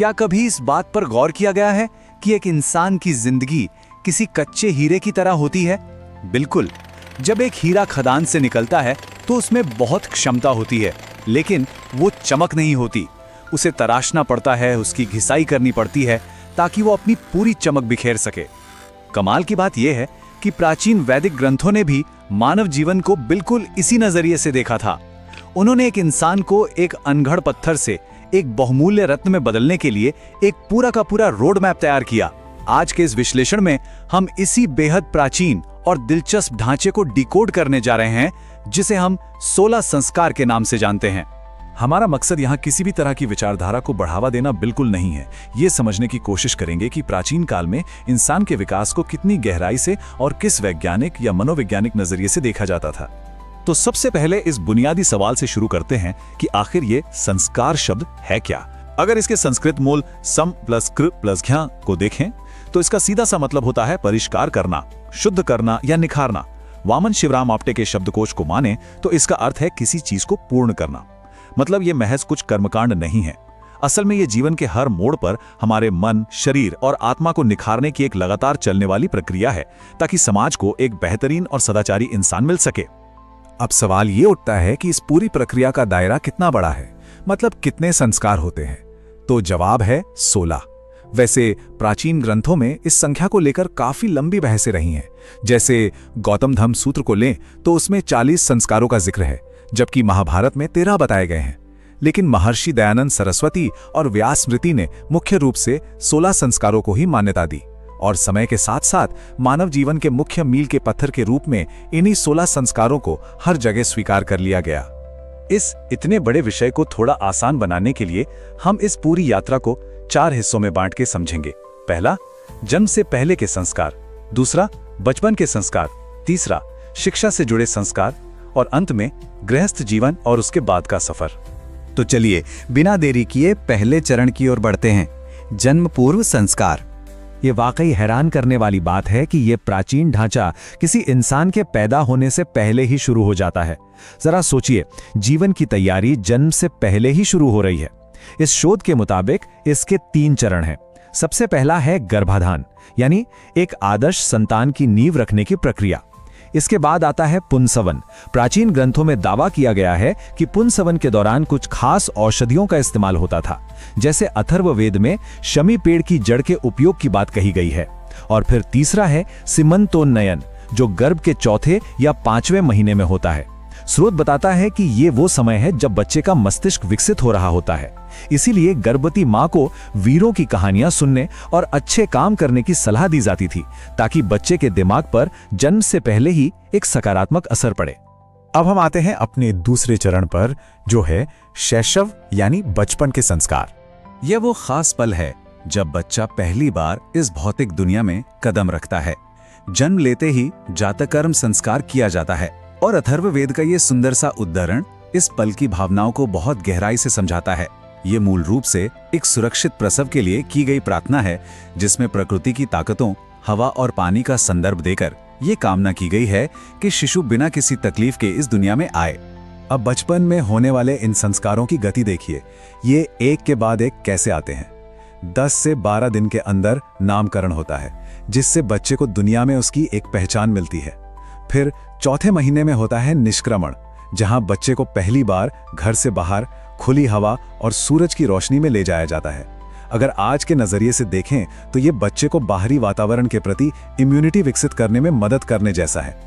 क्या कभी इस बात पर गौर किया गया है कि एक इंसान की जिंदगी किसी कच्चे हीरे की तरह होती है? बिल्कुल। जब एक हीरा खदान से निकलता है तो उसमें बहुत क्षमता होती है, लेकिन वो चमक नहीं होती। उसे तराशना पड़ता है, उसकी घिसाई करनी पड़ती है ताकि वो अपनी पूरी चमक बिखेर सके। कमाल की बात यह है कि प्राचीन वैदिक ग्रंथों ने भी मानव जीवन को बिल्कुल इसी नजरिए से देखा था। उन्होंने एक इंसान को एक अनगढ़ पत्थर से एक बहुमूल्य रत्न में बदलने के लिए एक पूरा का पूरा रोड मैप तैयार किया। आज के इस विश्लेषण में हम इसी बेहद प्राचीन और दिलचस्प ढांचे को डिकोड करने जा रहे हैं, जिसे हम 16 संस्कार के नाम से जानते हैं। हमारा मकसद यहाँ किसी भी तरह की विचारधारा को बढ़ावा देना बिल्कुल नहीं है। ये समझने की कोशिश करेंगे कि प्राचीन काल में इंसान के विकास को कितनी गहराई से और किस वैज्ञानिक या मनोवैज्ञानिक नजरिए से देखा जाता था। तो सबसे पहले इस बुनियादी सवाल से शुरू करते हैं कि आखिर ये संस्कार शब्द है क्या। अगर इसके संस्कृत मूल सम प्लस कृ प्लस घ्या को देखें तो इसका सीधा सा मतलब होता है परिष्कार करना, शुद्ध करना या निखारना। वामन शिवराम आप्टे के शब्दकोश को माने तो इसका अर्थ है किसी चीज को पूर्ण करना। मतलब ये महज कुछ कर्मकांड नहीं है। असल में ये जीवन के हर मोड़ पर हमारे मन, शरीर और आत्मा को निखारने की एक लगातार चलने वाली प्रक्रिया है, ताकि समाज को एक बेहतरीन और सदाचारी इंसान मिल सके। अब सवाल ये उठता है कि इस पूरी प्रक्रिया का दायरा कितना बड़ा है, मतलब कितने संस्कार होते हैं? तो जवाब है 16। वैसे प्राचीन ग्रंथों में इस संख्या को लेकर काफी लंबी बहसें रही हैं। जैसे गौतम धम्म सूत्र को लें तो उसमें 40 संस्कारों का जिक्र है, जबकि महाभारत में 13 बताए गए हैं। लेकिन महर्षि दयानंद सरस्वती और व्यास स्मृति ने मुख्य रूप से 16 संस्कारों को ही मान्यता दी, और समय के साथ साथ मानव जीवन के मुख्य मील के पत्थर के रूप में इन्हीं 16 संस्कारों को हर जगह स्वीकार कर लिया गया। इस इतने बड़े विषय को थोड़ा आसान बनाने के लिए हम इस पूरी यात्रा को 4 हिस्सों में बांट के समझेंगे। पहला, जन्म से पहले के संस्कार। दूसरा, बचपन के संस्कार। तीसरा, शिक्षा से जुड़े संस्कार। और अंत में गृहस्थ जीवन और उसके बाद का सफर। तो चलिए बिना देरी किए पहले चरण की ओर बढ़ते हैं, जन्म पूर्व संस्कार। ये वाकई हैरान करने वाली बात है कि ये प्राचीन ढांचा किसी इंसान के पैदा होने से पहले ही शुरू हो जाता है। जरा सोचिए, जीवन की तैयारी जन्म से पहले ही शुरू हो रही है। इस शोध के मुताबिक इसके 3 चरण हैं। सबसे पहला है गर्भाधान, यानी एक आदर्श संतान की नींव रखने की प्रक्रिया। इसके बाद आता है पुंसवन। प्राचीन ग्रंथों में दावा किया गया है कि पुंसवन के दौरान कुछ खास औषधियों का इस्तेमाल होता था। जैसे अथर्ववेद में शमी पेड़ की जड़ के उपयोग की बात कही गई है। और फिर तीसरा है सीमंतोन्नयन, जो गर्भ के चौथे या 5वें महीने में होता है। स्रोत बताता है कि ये वो समय है जब बच्चे का मस्तिष्क विकसित हो रहा होता है। इसीलिए गर्भवती मां को वीरों की कहानियां सुनने और अच्छे काम करने की सलाह दी जाती थी, ताकि बच्चे के दिमाग पर जन्म से पहले ही एक सकारात्मक असर पड़े। अब हम आते हैं अपने दूसरे चरण पर, जो है शैशव यानी बचपन के संस्कार। यह वो खास पल है जब बच्चा पहली बार इस भौतिक दुनिया में कदम रखता है। जन्म लेते ही जातकर्म संस्कार किया जाता है, और अथर्ववेद का ये सुंदर सा उद्धरण इस पल की भावनाओं को बहुत गहराई से समझाता है। ये मूल रूप से एक सुरक्षित प्रसव के लिए की गई प्रार्थना है, जिसमें प्रकृति की ताकतों, हवा और पानी का संदर्भ देकर ये कामना की गई है कि शिशु बिना किसी तकलीफ के इस दुनिया में आए। अब बचपन में होने वाले इन संस्कारों की गति देखिए, ये एक के बाद एक कैसे आते हैं। 10 से 12 दिन के अंदर नामकरण होता है, जिससे बच्चे को दुनिया में उसकी एक पहचान मिलती है। फिर चौथे महीने में होता है निष्क्रमण, जहां बच्चे को पहली बार घर से बाहर खुली हवा और सूरज की रोशनी में ले जाया जाता है। अगर आज के नजरिए से देखें तो ये बच्चे को बाहरी वातावरण के प्रति इम्यूनिटी विकसित करने में मदद करने जैसा है।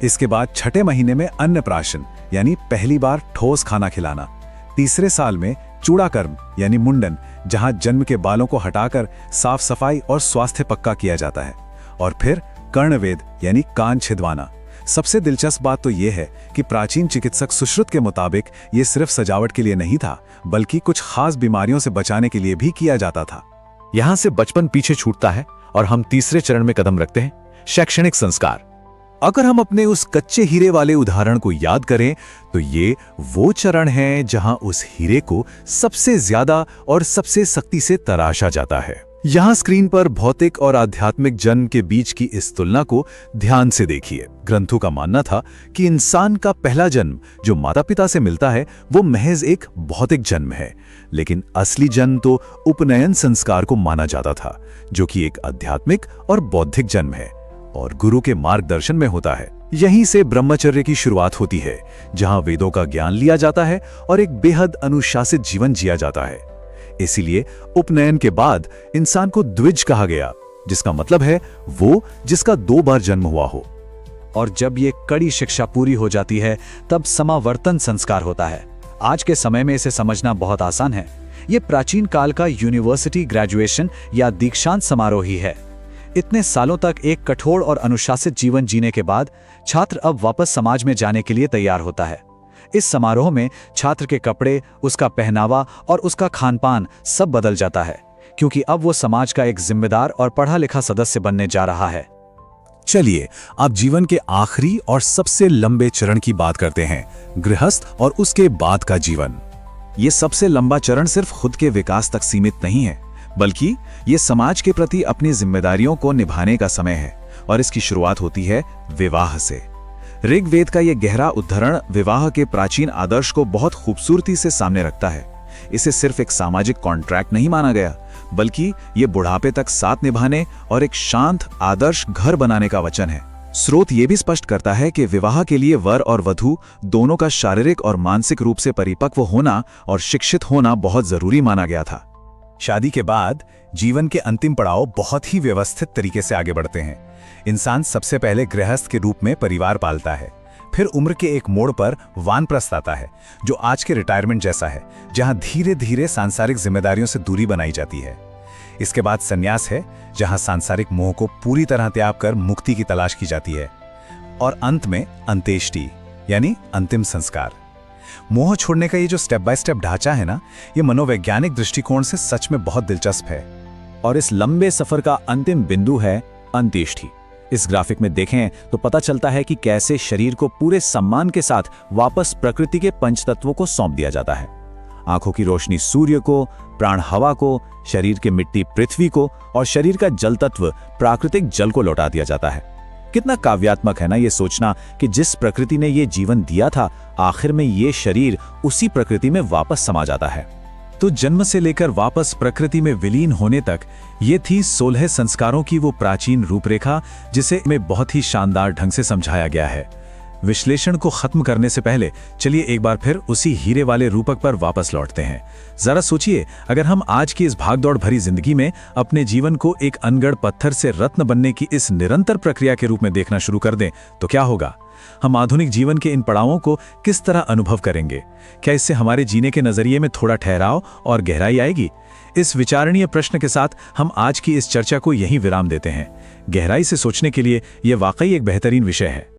इसके बाद छठे महीने में अन्नप्राशन, यानी पहली बार ठोस खाना खिलाना। तीसरे साल में चूड़ाकर्म यानी मुंडन, जहां जन्म के बालों को हटाकर साफ सफाई और स्वास्थ्य पक्का किया जाता है। और फिर कर्णवेद यानी कान छिदवाना। सबसे दिलचस्प बात तो यह है कि प्राचीन चिकित्सक सुश्रुत के मुताबिक ये सिर्फ सजावट के लिए नहीं था, बल्कि कुछ खास बीमारियों से बचाने के लिए भी किया जाता था। यहां से बचपन पीछे छूटता है और हम तीसरे चरण में कदम रखते हैं, शैक्षणिक संस्कार। अगर हम अपने उस कच्चे हीरे वाले उदाहरण को याद करें तो ये वो चरण है जहां उस हीरे को सबसे ज्यादा और सबसे सख्ती से तराशा जाता है। यहाँ स्क्रीन पर भौतिक और आध्यात्मिक जन्म के बीच की इस तुलना को ध्यान से देखिए। ग्रंथों का मानना था कि इंसान का पहला जन्म जो माता पिता से मिलता है वो महज एक भौतिक जन्म है, लेकिन असली जन्म तो उपनयन संस्कार को माना जाता था, जो कि एक आध्यात्मिक और बौद्धिक जन्म है और गुरु के मार्गदर्शन में होता है। यहीं से ब्रह्मचर्य की शुरुआत होती है, जहां वेदों का ज्ञान लिया जाता है और एक बेहद अनुशासित जीवन जिया जाता है। इसीलिए उपनयन के बाद इंसान को द्विज कहा गया, जिसका मतलब है वो जिसका 2 बार जन्म हुआ हो। और जब ये कड़ी शिक्षा पूरी हो जाती है तब समावर्तन संस्कार होता है। आज के समय में इसे समझना बहुत आसान है। ये प्राचीन काल का यूनिवर्सिटी ग्रेजुएशन या दीक्षांत समारोह ही है। इतने सालों तक एक कठोर और अनुशासित जीवन जीने के बाद छात्र अब वापस समाज में जाने के लिए तैयार होता है। इस समारोह में छात्र के कपड़े, उसका पहनावा और उसका खानपान सब बदल जाता है, क्योंकि अब वो समाज का एक जिम्मेदार और पढ़ा लिखा सदस्य बनने जा रहा है। चलिए अब जीवन के आखिरी और सबसे लंबे चरण की बात करते हैं, गृहस्थ और उसके बाद का जीवन। ये सबसे लंबा चरण सिर्फ खुद के विकास तक सीमित नहीं है, बल्कि ये समाज के प्रति अपनी जिम्मेदारियों को निभाने का समय है। और इसकी शुरुआत होती है विवाह से। ऋग्वेद का यह गहरा उद्धरण विवाह के प्राचीन आदर्श को बहुत खूबसूरती से सामने रखता है। इसे सिर्फ एक सामाजिक कॉन्ट्रैक्ट नहीं माना गया, बल्कि ये बुढ़ापे तक साथ निभाने और एक शांत आदर्श घर बनाने का वचन है। स्रोत ये भी स्पष्ट करता है कि विवाह के लिए वर और वधू दोनों का शारीरिक और मानसिक रूप से परिपक्व होना और शिक्षित होना बहुत जरूरी माना गया था। शादी के बाद जीवन के अंतिम पड़ाव बहुत ही व्यवस्थित तरीके से आगे बढ़ते हैं। इंसान सबसे पहले गृहस्थ के रूप में परिवार पालता है, फिर उम्र के एक मोड़ पर वानप्रस्थ आता है, जो आज के रिटायरमेंट जैसा है, जहां धीरे धीरे सांसारिक जिम्मेदारियों से दूरी बनाई जाती है। इसके बाद संन्यास है, जहां सांसारिक मोह को पूरी तरह त्याग कर मुक्ति की तलाश की जाती है। और अंत में अंत्येष्टि यानी अंतिम संस्कार। मोह छोड़ने का ये जो स्टेप बाय स्टेप ढांचा है ना, ये मनोवैज्ञानिक दृष्टिकोण से सच में बहुत दिलचस्प है। और इस लंबे सफर का अंतिम बिंदु है अंत्येष्टि। इस ग्राफिक में देखें तो पता चलता है कि कैसे शरीर को पूरे सम्मान के साथ वापस प्रकृति के पंचतत्वों को सौंप दिया जाता है। आंखों की रोशनी सूर्य को, प्राण हवा को, शरीर की मिट्टी पृथ्वी को और शरीर का जल तत्व प्राकृतिक जल को लौटा दिया जाता है। कितना काव्यात्मक है ना ये सोचना कि जिस प्रकृति ने ये जीवन दिया था, आखिर में ये शरीर उसी प्रकृति में वापस समा जाता है। तो जन्म से लेकर वापस प्रकृति में विलीन होने तक ये थी 16 संस्कारों की वो प्राचीन रूपरेखा, जिसे में बहुत ही शानदार ढंग से समझाया गया है। विश्लेषण को खत्म करने से पहले चलिए एक बार फिर उसी हीरे वाले रूपक पर वापस लौटते हैं। जरा सोचिए, अगर हम आज की इस भागदौड़ भरी जिंदगी में अपने जीवन को एक अनगढ़ पत्थर से रत्न बनने की इस निरंतर प्रक्रिया के रूप में देखना शुरू कर दें तो क्या होगा? हम आधुनिक जीवन के इन पड़ावों को किस तरह अनुभव करेंगे? क्या इससे हमारे जीने के नजरिए में थोड़ा ठहराव और गहराई आएगी? इस विचारणीय प्रश्न के साथ हम आज की इस चर्चा को यहीं विराम देते हैं। गहराई से सोचने के लिए यह वाकई एक बेहतरीन विषय है।